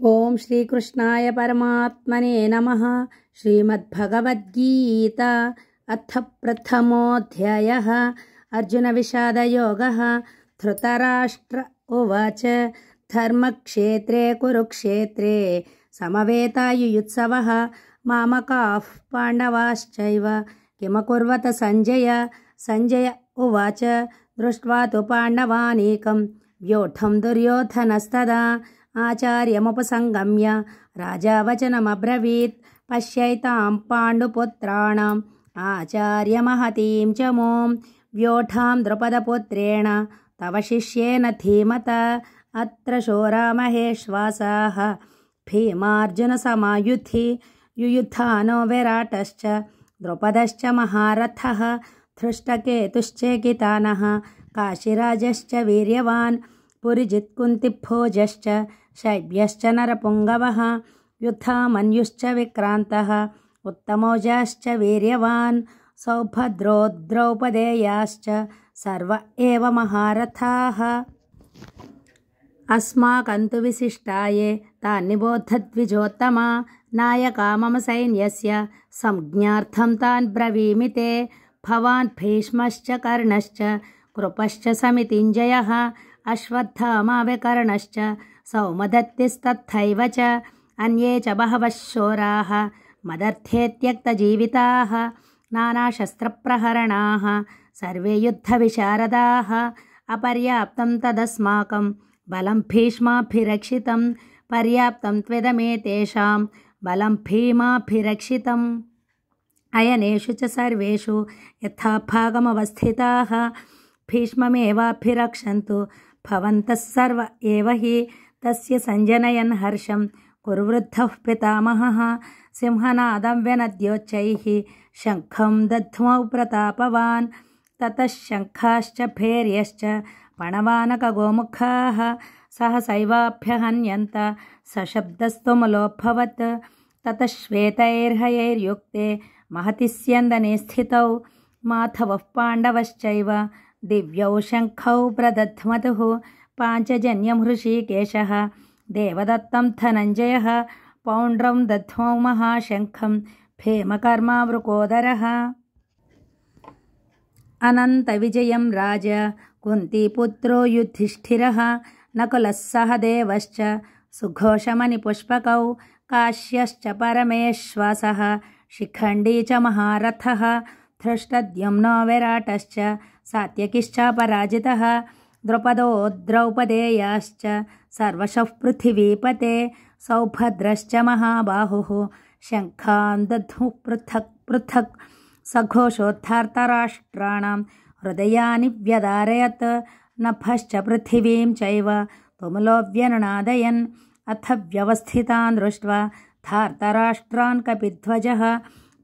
ఓం శ్రీకృష్ణాయ పరమాత్మనే నమః. శ్రీమద్భగవద్గీత అథ ప్రథమోऽధ్యాయः. అర్జున విషాదయోగः. ధృతరాష్ట్ర ఉవాచ ధర్మక్షేత్రే కురుక్షేత్రే సమవేతాయుయుత్సవः మామకాః పాండవాశ్చైవ కిమకుర్వత సంజయ. సంజయ ఉవాచ దృష్ట్వా తు పాండవానీకం వ్యూఢం దుర్యోధనస్తదా ఆచార్యముపసంగమ్య రాజా వచనమబ్రవీత్ పశ్యైతాం పాండుపుత్రాణం ఆచార్యమహతీం చ మోం వ్యూఢాం ద్రుపదపుత్రేణ తవ శిష్యేన ధీమత అత్ర శోరామహేశ్వాసాః భీమార్జునసమాయుధి యుయుద్ధానో విరాటశ్చ ద్రుపదశ్చ మహారథః ధృష్టకేతుశ్చేకితానः కాశీరాజశ్చ వీర్యవాన్ పురిజిత్కుంతిభోజశ్చ శైబ్యశ్చ నరపుంగవः యుద్ధామన్యుశ్చ విక్రాంతः ఉత్తమౌజాశ్చ వీర్యవాన్ సౌభద్రో ద్రౌపదేయాశ్చ సర్వ ఏవ మహారథాః. అస్మాకంతు విశిష్టాయే తాన్ నిబోధద్విజోత్తమా నాయకా మమ సైన్యస్య సంజ్ఞార్థం తాన్ బ్రవీమి తే. భవాన్ భీష్మశ్చ కర్ణశ్చ కృపశ్చ సమితింజయః అశ్వత్థామా వికర్ణశ్చ సౌమదత్తిస్తథైవ చ అన్యే చ బహవః శూరాः మదర్థే త్యక్తజీవితాः నానాశస్త్రప్రహరణాः సర్వే యుద్ధవిశారదాः. అపర్యాప్తం తదస్మాకం బలం భీష్మాభిరక్షితం పర్యాప్తం త్విదమేతేషాం బలం భీమాభిరక్షితం. అయనేషు చ సర్వేషు యథాభాగమవస్థితాः భీష్మమేవాభిరక్షन्तు భవంతः సర్వ ఏవ హి. తస్య సంజనయన్ హర్షం కురువృద్ధః పితామహः సింహనాదం వ్యనద్యోచ్చైః శంఖం దధ్మౌ ప్రతాపవాన్. తతః శంఖాశ్చ భేర్యశ్చ పణవానకగోముఖాः సహసైవాభ్యహన్యంత సశబ్దస్తుములోऽభవత్. తతః శ్వేతైర్హయైర్యుక్తే మహతి స్యందనే స్థితౌ మాధవః పాండవశ్చైవ దివ్యౌ శంఖౌ ప్రదధ్మతుః. పాంచజన్యం హృషీకేశः దేవదత్తం ధనంజయः పౌండ్రం దధ్మౌ మహాశంఖం భీమకర్మా వృకోదరः. అనంత విజయం రాజ కుంతీపుత్రో యుధిష్ఠిరः నకులः సహదేవశ్చ సుఘోషమణి పుష్పకౌ కాశ్యశ్చ పరమేశ్వాసः శిఖండీ చ మహారథः ధృష్టద్యుమ్నో విరాటశ్చ సాత్యకిశ్చాపరాజితः ద్రుపదో ద్రౌపదేయాశ్చ సర్వశః పృథివీపతే సౌభద్రశ్చ మహాబాహుః శంఖాన్ దధ్ముః పృథక్ పృథక్. సఘోషోద్ధార్తరాష్ట్రాణం హృదయాని వ్యదారయత్ నభశ్చ పృథివీం చైవ తుములోऽవ్యనునాదయన్. అథ వ్యవస్థితాన్ దృష్ట్వా ధార్తరాష్ట్రాన్ కపిధ్వజः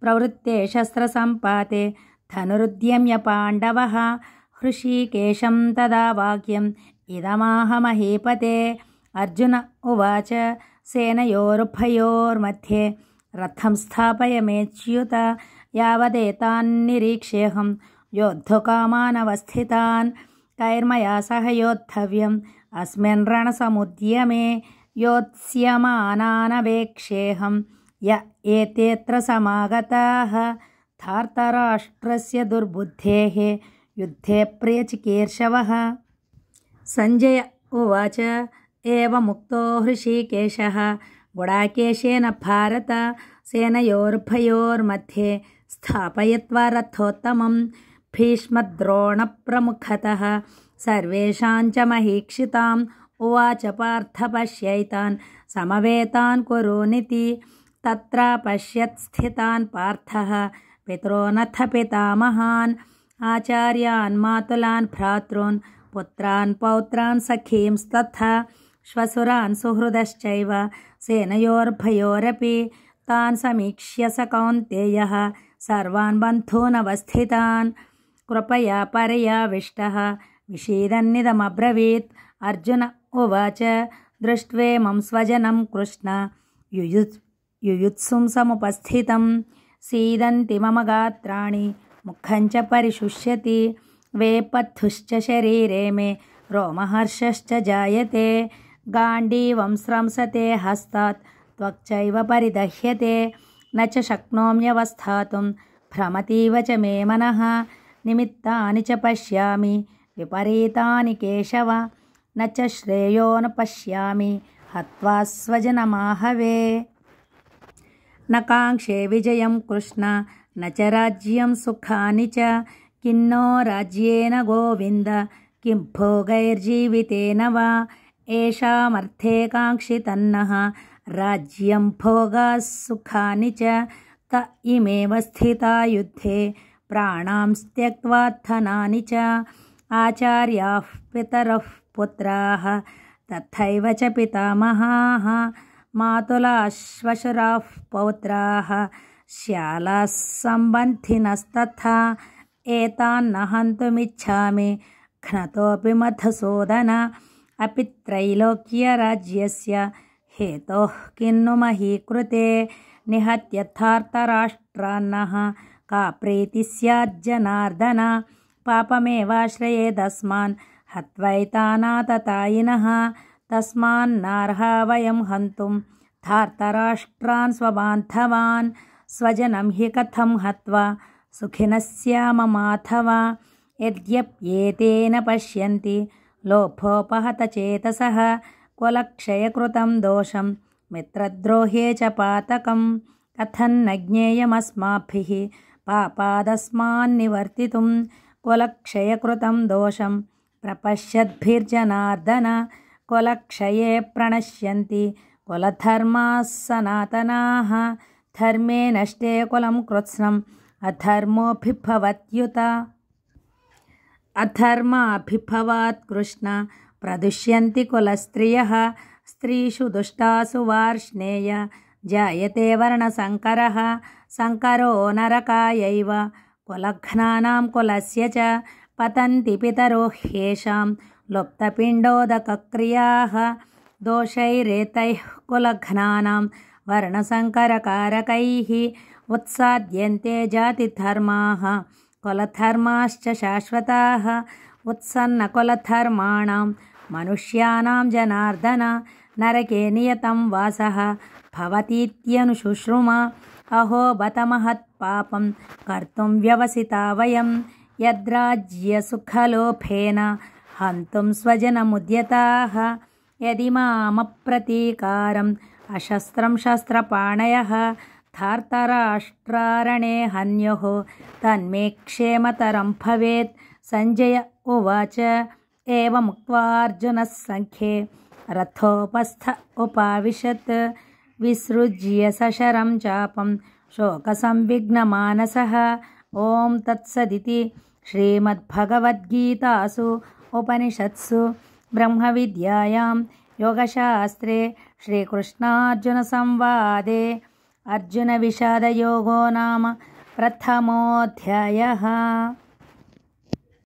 ప్రవృత్తే శస్త్రసంపాతే ధనురుద్యమ్య పాండవः హృషీకేశం తదా వాక్యం ఇదమాహ మహీపతే. అర్జున ఉవాచ సేనయోరుభయోర్मध्ये రథం స్థాపయమేచ్యుత యావదేతాన్నిరీక్ష్యేహం యోద్ధుకామానవస్థితాన్. కైర్మయా సహ యోద్ధవ్యం అస్మిన్ రణసముద్యమే యోత్స్యమానానవేక్షేహం య ఏతేత్ర సమాగతాః. ధార్తరాష్ట్రస్య దుర్బుద్ధేః యుద్ధే ప్రియచికీర్షవः. సంజయ ఉవాచ ఏవముక్తో హృషీకేశः గుడాకేశేన భారత సేనయోర్భయోర్मध्ये స్థాపయిత్వా రథోత్తమం భీష్మద్రోణప్రముఖతः సర్వేషాం చ మహీక్షితాం. ఉవాచ పార్థ పశ్యైతాన్ సమవేతాన్ కురునితి. తత్ర పశ్యత్ స్థితాన్ పార్థః పితॄనథ పితామహాన్ ఆచార్యాన్ మాతులాన్ భ్రాతॄన్ పుత్రాన్ పౌత్రాన్ సఖీంస్తథా శ్వశురాన్ సుహృదశ్చైవ సేనయోర్భయోరపి. తాన్ సమీక్ష్య స కౌంతేయః సర్వాన్ బంధూనవస్థితాన్ కృపయా పర్యావిష్టः విషీదన్నిదమబ్రవీత్. అర్జున ఉవాచ దృష్ట్వేమం స్వజనం కృష్ణ యుయుత్సుం సముపస్థితం సీదంతి మమ గాత్రాణి ముఖం చ పరిశుష్యతి వేపథుశ్చ శరీరే మే రోమహర్షశ్చ జాయతే गाण्डीवं स्रंसते हस्तात् त्वक्चैव परिदह्यते न च शक्नोम्यवस्थातुं भ्रमतीव च मे मनः निमित्तानि च पश्यामि विपरीतानि केशव न च श्रेयो न पश्यामि हत्वा स्वजनमाहवे न काङ्क्षे विजयं कृष्ण न च राज्यं सुखानि च किन्नो राज्येन गोविन्द किं भोगैर्जीवितेन वा येषामर्थे काङ्क्षितन्नः राज्यं भोगाः सुखानि च त इमेव स्थिता युद्धे प्राणां त्यक्त्वा धनानि च आचार्याः पितरः पुत्राः तथैव च पितामहाः मातुलाः श्वशुराः पौत्राः श्यालाः सम्बन्धिनस्तथा एतान्न हन्तुमिच्छामि घ्नतोऽपि मधुसूदन अपि त्रैलोक्यराज्यस्य हेतोः किन्नु महीकृते निहत्यर्थार्तराष्ट्रान्नः का प्रीतिः स्याज्जनार्दन पापमेवाश्रयेदस्मान् हत्वैतानाततायिनः तस्मान्नार्हा वयं हन्तुं धार्तराष्ट्रान् स्वबान्धवान् स्वजनं हि कथं हत्वा सुखिनः स्याम माधव यद्यप्येतेन पश्यन्ति लोभोपहतचेतसः कुलक्षयकृतं दोषं मित्रद्रोहे च पातकं कथन्न ज्ञेयमस्माभिः पापादस्मान्निवर्तितुं कुलक्षयकृतं दोषं प्रपश्यद्भिर्जनार्दन कुलक्षये प्रणश्यन्ति कुलधर्माः सनातनाः धर्मे नष्टे कुलं कृत्स्नम् अधर्मोऽभिभवत्युत अधर्माभिभवात् कृष्ण प्रदुष्यन्ति कुलस्त्रियः स्त्रीषु दुष्टासु वार्ष्णेय जायते वर्णसङ्करः सङ्करो नरकायैव कुलघ्नानां कुलस्य च पतन्ति पितरो ह्येषां लुप्तपिण्डोदकक्रियाः दोषैरेतैः कुलघ्नानां वर्णसङ्करकारकैः उत्साद्यन्ते जातिधर्माः कुलधर्माश्च शाश्वताः उत्सन्नकुलधर्माणां मनुष्याणां जनार्दन नरके नियतं वासः भवतीत्यनुशुश्रुम अहो बत महत्पापं कर्तुं व्यवसिता वयं यद्राज्यसुखलोभेन हन्तुं स्वजनमुद्यताः यदि मामप्रतीकारम् अशस्त्रं शस्त्रपाणयः धार्तराष्ट्रारणे हन्युः तन्मे क्षेमतरं भवेत् संजय उवाच एवमुक्त्वार्जुनः सङ्ख्ये रथोपस्थ उपाविशत् विसृज्य सशरं चापं शोकसंविघ्नमानसः ॐ तत्सदिति श्रीमद्भगवद्गीतासु उपनिषत्सु ब्रह्मविद्यायां योगशास्त्रे श्रीकृष्णार्जुनसंवादे अर्जुनविषादयोगो नाम प्रथमोऽध्यायः।